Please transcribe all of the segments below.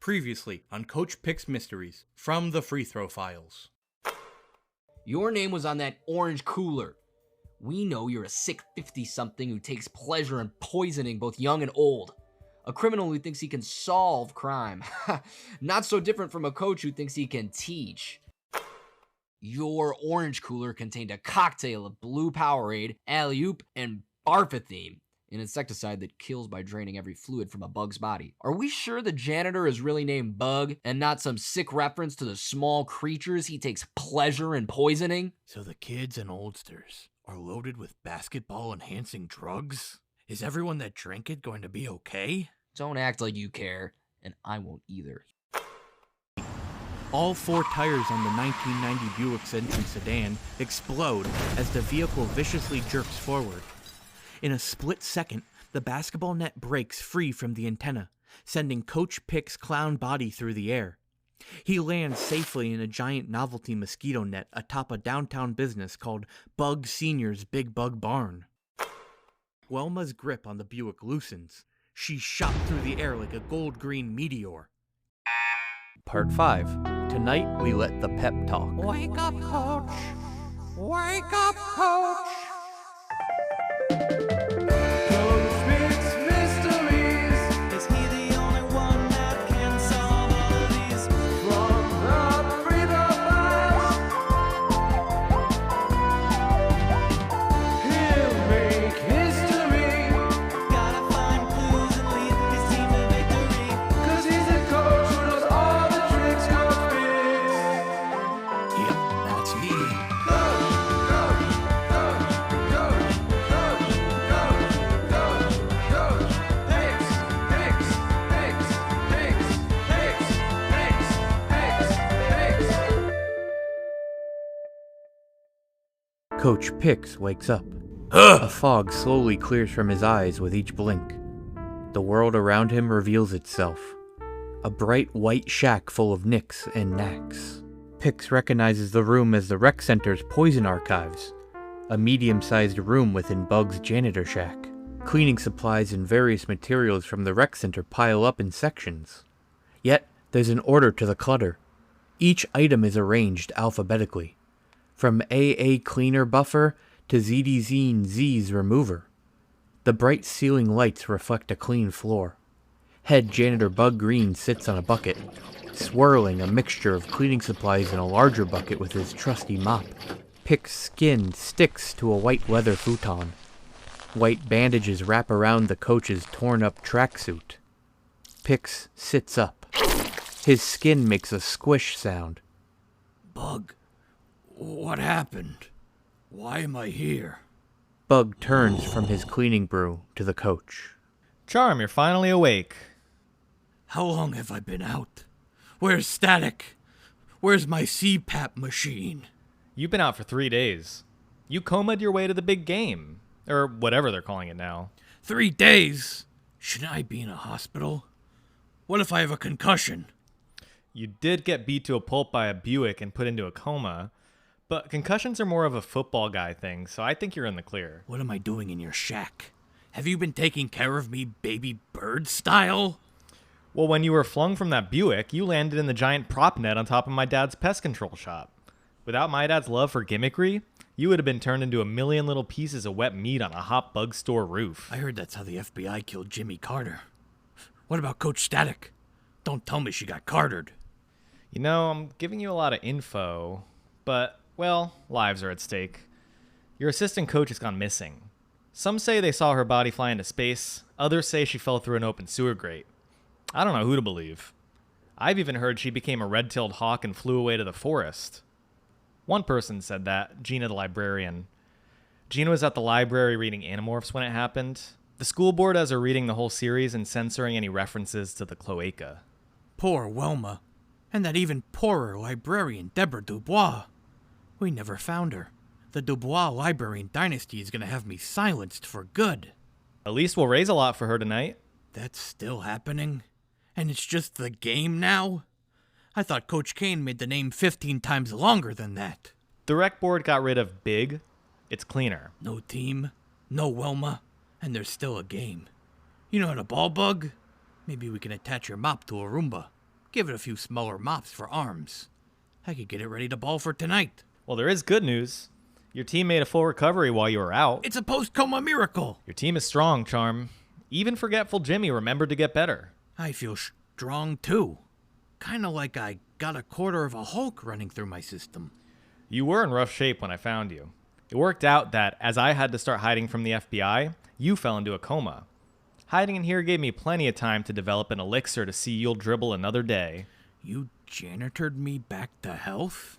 Previously on Coach P.I.C.S Mysteries from the Free Throw Files. Your name was on that orange cooler. We know you're a sick 50-something who takes pleasure in poisoning both young and old. A criminal who thinks he can solve crime. Not so different from a coach who thinks he can teach. Your orange cooler contained a cocktail of blue Powerade, alley-oop, and barfathine, an insecticide that kills by draining every fluid from a bug's body. Are we sure the janitor is really named Bug and not some sick reference to the small creatures he takes pleasure in poisoning? So the kids and oldsters are loaded with basketball-enhancing drugs? Is everyone that drank it going to be okay? Don't act like you care, and I won't either. All four tires on the 1990 Buick Century sedan explode as the vehicle viciously jerks forward. In a split second, the basketball net breaks free from the antenna, sending Coach P.I.C.'s clown body through the air. He lands safely in a giant novelty mosquito net atop a downtown business called Bug Senior's Big Bug Barn. Welma's grip on the Buick loosens. She's shot through the air like a gold-green meteor. Part 5. Tonight we let the pep talk. Wake up, Coach! Wake up, Coach! Coach P.I.C.S wakes up. A fog slowly clears from his eyes with each blink. The world around him reveals itself. A bright white shack full of nicks and knacks. P.I.C.S recognizes the room as the rec center's poison archives, a medium-sized room within Bug's janitor shack. Cleaning supplies and various materials from the rec center pile up in sections. Yet, there's an order to the clutter. Each item is arranged alphabetically, from AA Cleaner Buffer to ZDZine Z's Remover. The bright ceiling lights reflect a clean floor. Head Janitor Bug Greene sits on a bucket, swirling a mixture of cleaning supplies in a larger bucket with his trusty mop. P.I.C.'s skin sticks to a white leather futon. White bandages wrap around the coach's torn-up tracksuit. P.I.C.S sits up. His skin makes a squish sound. Bug, what happened? Why am I here? Bug turns from his cleaning brew to the coach. Charm, you're finally awake. How long have I been out? Where's Static? Where's my CPAP machine? You've been out for 3 days. You comaed your way to the big game. Or whatever they're calling it now. 3 days? Shouldn't I be in a hospital? What if I have a concussion? You did get beat to a pulp by a Buick and put into a coma, but concussions are more of a football guy thing, so I think you're in the clear. What am I doing in your shack? Have you been taking care of me baby bird style? Well, when you were flung from that Buick, you landed in the giant prop net on top of my dad's pest control shop. Without my dad's love for gimmickry, you would have been turned into a million little pieces of wet meat on a hot bug store roof. I heard that's how the FBI killed Jimmy Carter. What about Coach Static? Don't tell me she got cartered. You know, I'm giving you a lot of info, but, well, lives are at stake. Your assistant coach has gone missing. Some say they saw her body fly into space. Others say she fell through an open sewer grate. I don't know who to believe. I've even heard she became a red-tailed hawk and flew away to the forest. One person said that, Gina the librarian. Gina was at the library reading Animorphs when it happened. The school board has her reading the whole series and censoring any references to the cloaca. Poor Welma. And that even poorer librarian, Deborah Dubois. We never found her. The Dubois librarian dynasty is going to have me silenced for good. At least we'll raise a lot for her tonight. That's still happening? And it's just the game now? I thought Coach Kane made the name 15 times longer than that. The rec board got rid of Big. It's cleaner. No team, no Welma, and there's still a game. You know how to ball bug? Maybe we can attach your mop to a Roomba. Give it a few smaller mops for arms. I could get it ready to ball for tonight. Well, there is good news. Your team made a full recovery while you were out. It's a post-coma miracle. Your team is strong, Charm. Even forgetful Jimmy remembered to get better. I feel strong, too. Kind of like I got a quarter of a Hulk running through my system. You were in rough shape when I found you. It worked out that, as I had to start hiding from the FBI, you fell into a coma. Hiding in here gave me plenty of time to develop an elixir to see you'll dribble another day. You janitored me back to health?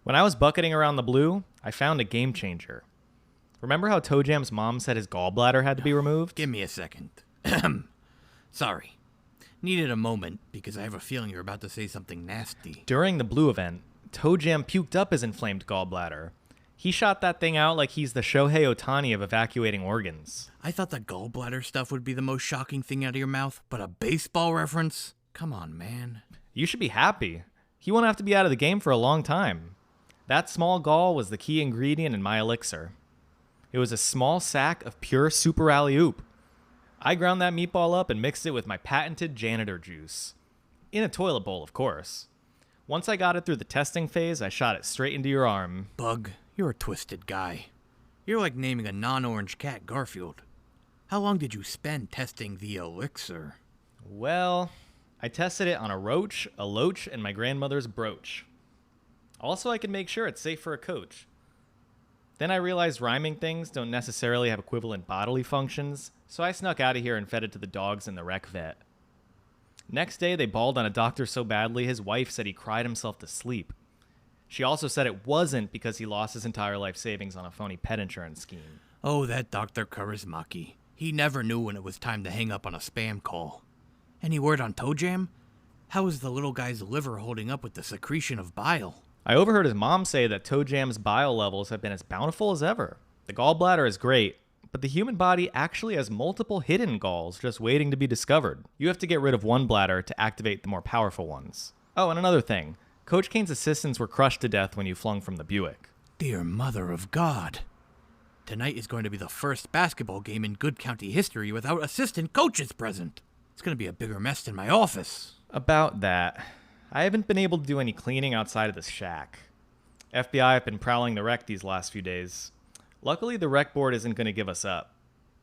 When I was bucketing around the blue, I found a game changer. Remember how Toe Jam's mom said his gallbladder had to be removed? Give me a second. Sorry. Needed a moment because I have a feeling you're about to say something nasty. During the blue event, Toe Jam puked up his inflamed gallbladder. He shot that thing out like he's the Shohei Ohtani of evacuating organs. I thought the gallbladder stuff would be the most shocking thing out of your mouth, but a baseball reference? Come on, man. You should be happy. He won't have to be out of the game for a long time. That small gall was the key ingredient in my elixir. It was a small sack of pure super alley-oop. I ground that meatball up and mixed it with my patented janitor juice. In a toilet bowl, of course. Once I got it through the testing phase, I shot it straight into your arm. Bug, you're a twisted guy. You're like naming a non-orange cat Garfield. How long did you spend testing the elixir? Well, I tested it on a roach, a loach, and my grandmother's brooch. Also, I can make sure it's safe for a coach. Then I realized rhyming things don't necessarily have equivalent bodily functions, so I snuck out of here and fed it to the dogs in the rec vet. Next day, they bawled on a doctor so badly his wife said he cried himself to sleep. She also said it wasn't because he lost his entire life savings on a phony pet insurance scheme. Oh, that Dr. Charismaki. He never knew when it was time to hang up on a spam call. Any word on Toe Jam? How is the little guy's liver holding up with the secretion of bile? I overheard his mom say that Toe Jam's bile levels have been as bountiful as ever. The gallbladder is great, but the human body actually has multiple hidden galls just waiting to be discovered. You have to get rid of one bladder to activate the more powerful ones. Oh, and another thing. Coach Kane's assistants were crushed to death when you flung from the Buick. Dear Mother of God. Tonight is going to be the first basketball game in Good County history without assistant coaches present. It's going to be a bigger mess than my office. About that, I haven't been able to do any cleaning outside of this shack. FBI have been prowling the rec these last few days. Luckily, the rec board isn't going to give us up.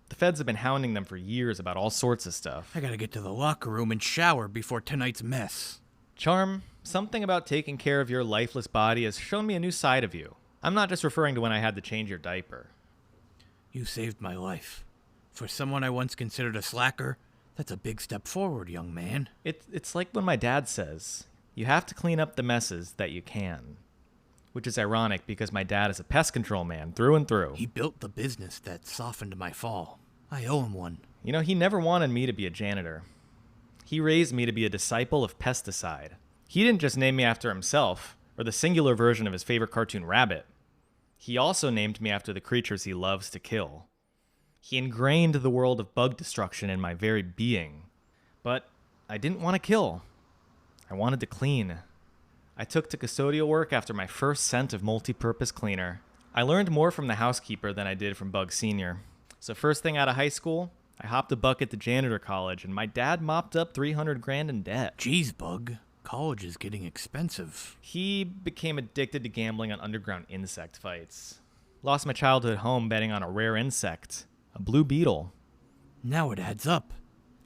The feds have been hounding them for years about all sorts of stuff. I gotta get to the locker room and shower before tonight's mess. Charm, something about taking care of your lifeless body has shown me a new side of you. I'm not just referring to when I had to change your diaper. You saved my life. For someone I once considered a slacker, that's a big step forward, young man. It's like when my dad says, you have to clean up the messes that you can. Which is ironic because my dad is a pest control man through and through. He built the business that softened my fall. I owe him one. You know, he never wanted me to be a janitor. He raised me to be a disciple of pesticide. He didn't just name me after himself, or the singular version of his favorite cartoon rabbit. He also named me after the creatures he loves to kill. He ingrained the world of bug destruction in my very being. But I didn't want to kill. I wanted to clean. I took to custodial work after my first scent of multi-purpose cleaner. I learned more from the housekeeper than I did from Bug Sr. So first thing out of high school, I hopped a bucket to janitor college, and my dad mopped up $300,000 in debt. Jeez, Bug. College is getting expensive. He became addicted to gambling on underground insect fights. Lost my childhood home betting on a rare insect, a blue beetle. Now it adds up.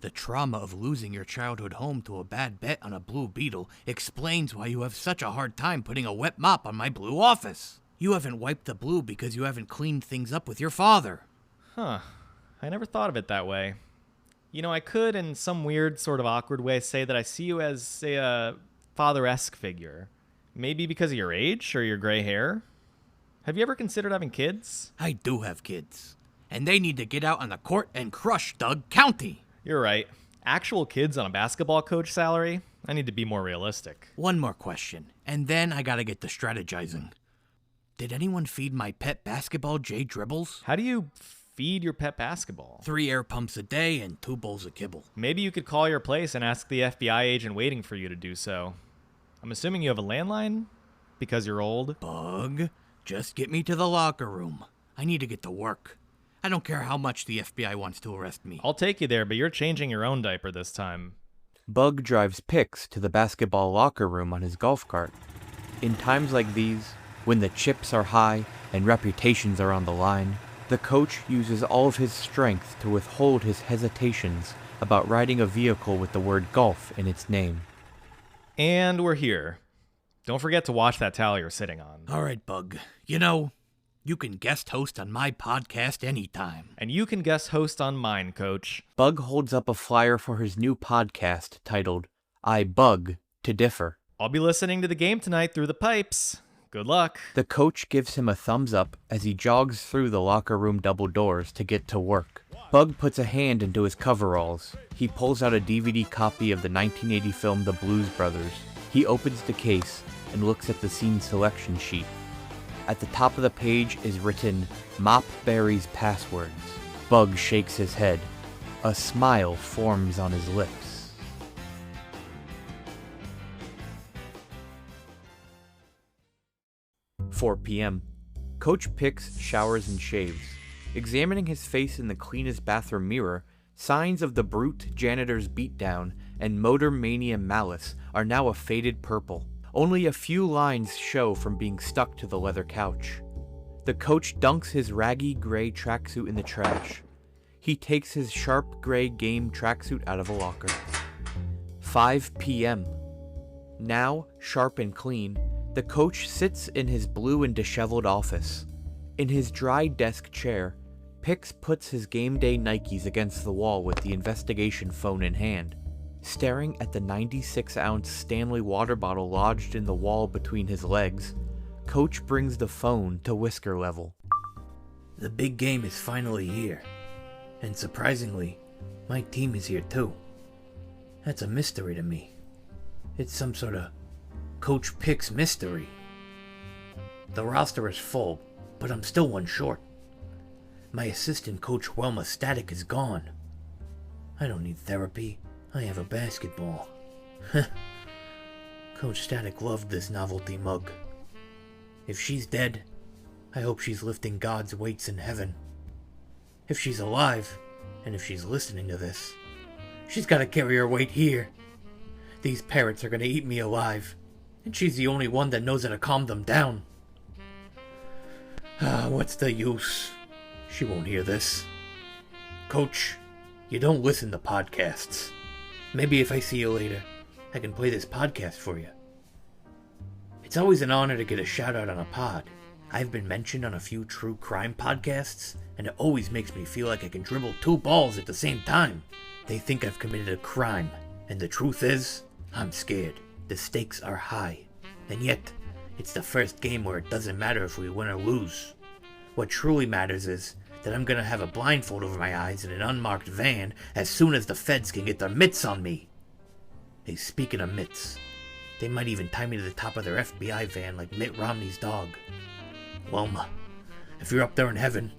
The trauma of losing your childhood home to a bad bet on a blue beetle explains why you have such a hard time putting a wet mop on my blue office. You haven't wiped the blue because you haven't cleaned things up with your father. Huh. I never thought of it that way. You know, I could, in some weird, sort of awkward way, say that I see you as, say, a father-esque figure. Maybe because of your age or your gray hair. Have you ever considered having kids? I do have kids. And they need to get out on the court and crush Doug County. You're right. Actual kids on a basketball coach salary? I need to be more realistic. One more question, and then I gotta get to strategizing. Did anyone feed my pet basketball Jay Dribbles? How do you feed your pet basketball? 3 air pumps a day and 2 bowls of kibble. Maybe you could call your place and ask the FBI agent waiting for you to do so. I'm assuming you have a landline? Because you're old? Bug, just get me to the locker room. I need to get to work. I don't care how much the FBI wants to arrest me. I'll take you there, but you're changing your own diaper this time. Bug drives P.I.C.S to the basketball locker room on his golf cart. In times like these, when the chips are high and reputations are on the line, the coach uses all of his strength to withhold his hesitations about riding a vehicle with the word golf in its name. And we're here. Don't forget to watch that towel you're sitting on. All right, Bug. You know, you can guest host on my podcast anytime. And you can guest host on mine, Coach. Bug holds up a flyer for his new podcast titled, I Bug to Differ. I'll be listening to the game tonight through the pipes. Good luck. The coach gives him a thumbs up as he jogs through the locker room double doors to get to work. Bug puts a hand into his coveralls. He pulls out a DVD copy of the 1980 film The Blues Brothers. He opens the case and looks at the scene selection sheet. At the top of the page is written, Mop Barry's Passwords. Bug shakes his head. A smile forms on his lips. "4 p.m. Coach P.I.C.S showers and shaves. Examining his face in the cleanest bathroom mirror, signs of the brute janitor's beatdown and motor mania malice are now a faded purple. Only a few lines show from being stuck to the leather couch. The coach dunks his raggy gray tracksuit in the trash. He takes his sharp gray game tracksuit out of a locker. 5 p.m. Now, sharp and clean, the coach sits in his blue and disheveled office. In his dry desk chair, P.I.C.S puts his game day Nikes against the wall with the investigation phone in hand. Staring at the 96-ounce Stanley water bottle lodged in the wall between his legs, Coach brings the phone to whisker level. The big game is finally here. And surprisingly, my team is here too. That's a mystery to me. It's some sort of Coach P.I.C.S mystery. The roster is full, but I'm still one short. My assistant coach Welma Static is gone. I don't need therapy. I have a basketball. Coach Static loved this novelty mug. If she's dead, I hope she's lifting God's weights in heaven. If she's alive, and if she's listening to this, she's gotta carry her weight here. These parrots are gonna eat me alive, and she's the only one that knows how to calm them down. What's the use? She won't hear this. Coach, you don't listen to podcasts. Maybe if I see you later, I can play this podcast for you. It's always an honor to get a shout out on a pod. I've been mentioned on a few true crime podcasts, and it always makes me feel like I can dribble 2 balls at the same time. They think I've committed a crime, and the truth is, I'm scared. The stakes are high, and yet, it's the first game where it doesn't matter if we win or lose. What truly matters is that I'm gonna have a blindfold over my eyes in an unmarked van as soon as the feds can get their mitts on me. Hey, speaking of mitts, they might even tie me to the top of their FBI van like Mitt Romney's dog. Wilma, if you're up there in heaven,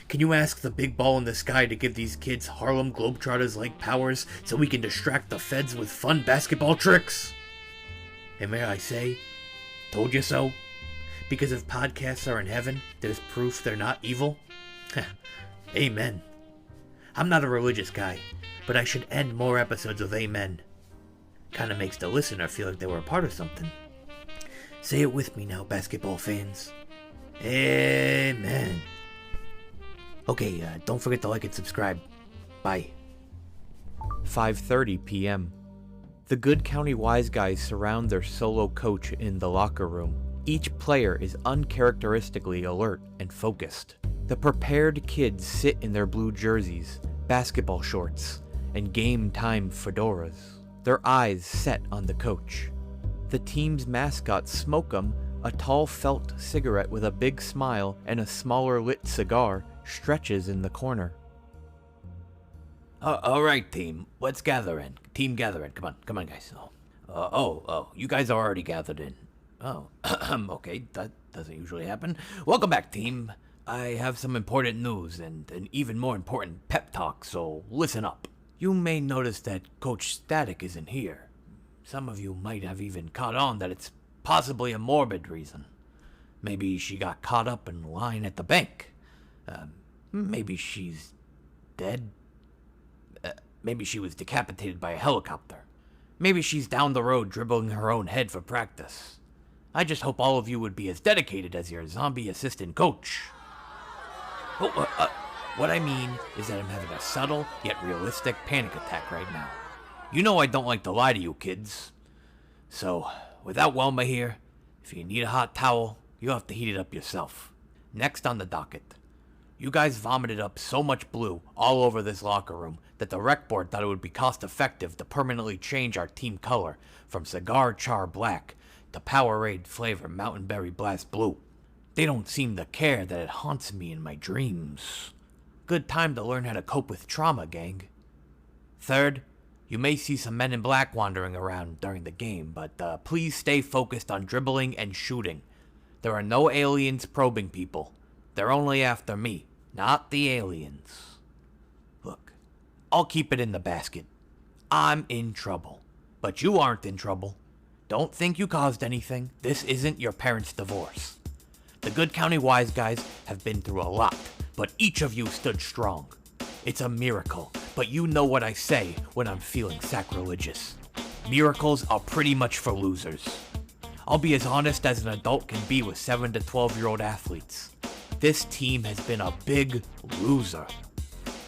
can you ask the big ball in the sky to give these kids Harlem Globetrotters-like powers so we can distract the feds with fun basketball tricks? And may I say, told you so? Because if podcasts are in heaven, there's proof they're not evil? Amen. I'm not a religious guy, but I should end more episodes with amen. Kinda makes the listener feel like they were a part of something. Say it with me now, basketball fans. Amen. Okay, don't forget to like and subscribe. Bye. 5:30 p.m. The good County Wise Guys surround their solo coach in the locker room. Each player is uncharacteristically alert and focused. The prepared kids sit in their blue jerseys, basketball shorts, and game-time fedoras, their eyes set on the coach. The team's mascot, Smoke'em, a tall felt cigarette with a big smile and a smaller lit cigar, stretches in the corner. Alright, team. Let's gather in. Team gather in. Come on, guys. You guys are already gathered in. Oh, okay, that doesn't usually happen. Welcome back, team. I have some important news and an even more important pep talk, so listen up. You may notice that Coach Static isn't here. Some of you might have even caught on that it's possibly a morbid reason. Maybe she got caught up in line at the bank. Maybe she's dead. Maybe she was decapitated by a helicopter. Maybe she's down the road dribbling her own head for practice. I just hope all of you would be as dedicated as your zombie assistant coach. What I mean is that I'm having a subtle yet realistic panic attack right now. You know I don't like to lie to you kids. So, without Wilma here, if you need a hot towel, you'll have to heat it up yourself. Next on the docket. You guys vomited up so much blue all over this locker room that the rec board thought it would be cost effective to permanently change our team color from Cigar Char Black to Powerade flavor Mountain Berry Blast Blue. They don't seem to care that it haunts me in my dreams. Good time to learn how to cope with trauma, gang. Third, you may see some men in black wandering around during the game, but please stay focused on dribbling and shooting. There are no aliens probing people. They're only after me, not the aliens. Look, I'll keep it in the basket. I'm in trouble, but you aren't in trouble. Don't think you caused anything. This isn't your parents' divorce. The Good County Wise Guys have been through a lot, but each of you stood strong. It's a miracle, but you know what I say when I'm feeling sacrilegious. Miracles are pretty much for losers. I'll be as honest as an adult can be with 7 to 12-year-old athletes. This team has been a big loser.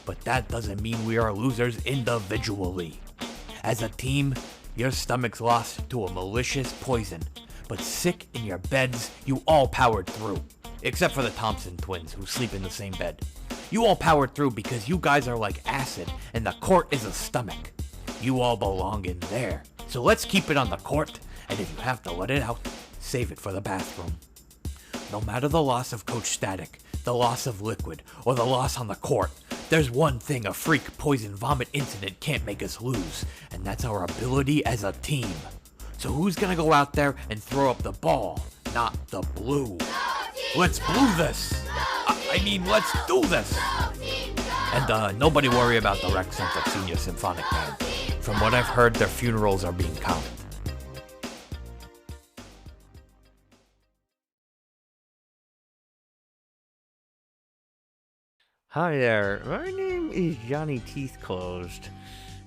But that doesn't mean we are losers individually. As a team, your stomach's lost to a malicious poison, but sick in your beds, you all powered through. Except for the Thompson twins, who sleep in the same bed. You all powered through because you guys are like acid, and the court is a stomach. You all belong in there. So let's keep it on the court, and if you have to let it out, save it for the bathroom. No matter the loss of Coach Static, the loss of Liquid, or the loss on the court, there's one thing a freak poison vomit incident can't make us lose, and that's our ability as a team. So who's gonna go out there and throw up the ball, not the blue? Let's blue this! Let's do this! And nobody worry about the Rec Center Senior Symphonic Band. From what I've heard, their funerals are being counted. Hi there, my name is Johnny Teeth Closed.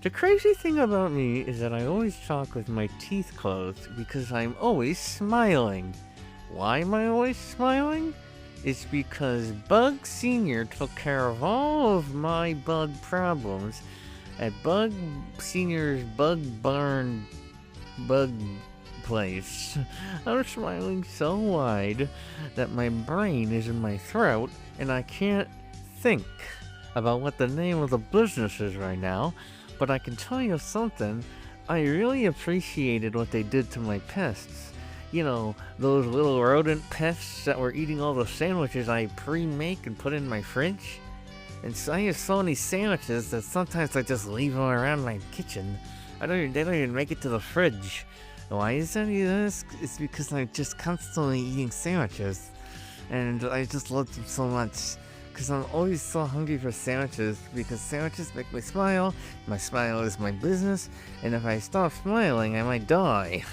The crazy thing about me is that I always talk with my teeth closed because I'm always smiling. Why am I always smiling? It's because Bug Senior took care of all of my bug problems at Bug Senior's Bug Barn Bug Place. I'm smiling so wide that my brain is in my throat and I can't think about what the name of the business is right now, but I can tell you something. I really appreciated what they did to my pests. You know, those little rodent pests that were eating all the sandwiches I pre-make and put in my fridge. And so I have so many sandwiches that sometimes I just leave them around my kitchen. They don't even make it to the fridge. Why is that? It's because I'm just constantly eating sandwiches. And I just love them so much. Because I'm always so hungry for sandwiches, because sandwiches make me smile. My smile is my business, and if I stop smiling, I might die.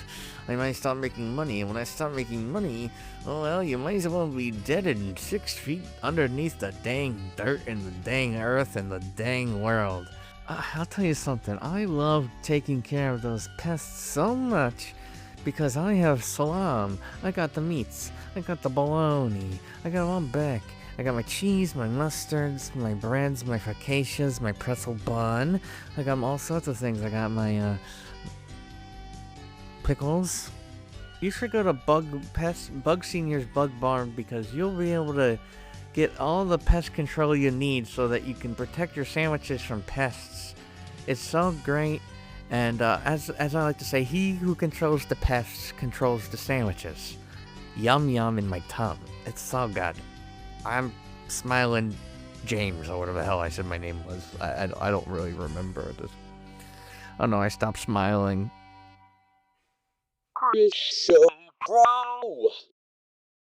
I might stop making money, and when I stop making money, oh well, you might as well be dead and 6 feet underneath the dang dirt and the dang earth and the dang world. I'll tell you something, I love taking care of those pests so much, because I have salam, I got the meats, I got the bologna, I got them all back. I got my cheese, my mustards, my breads, my focaccias, my pretzel bun. I got all sorts of things. I got my pickles. You should go to Bug Senior's Bug Barn because you'll be able to get all the pest control you need so that you can protect your sandwiches from pests. It's so great. And as I like to say, he who controls the pests controls the sandwiches. Yum yum in my tongue. It's so good. I'm Smiling James, or whatever the hell I said my name was. I don't really remember this. Oh no, I stopped smiling. ChrisShowPro.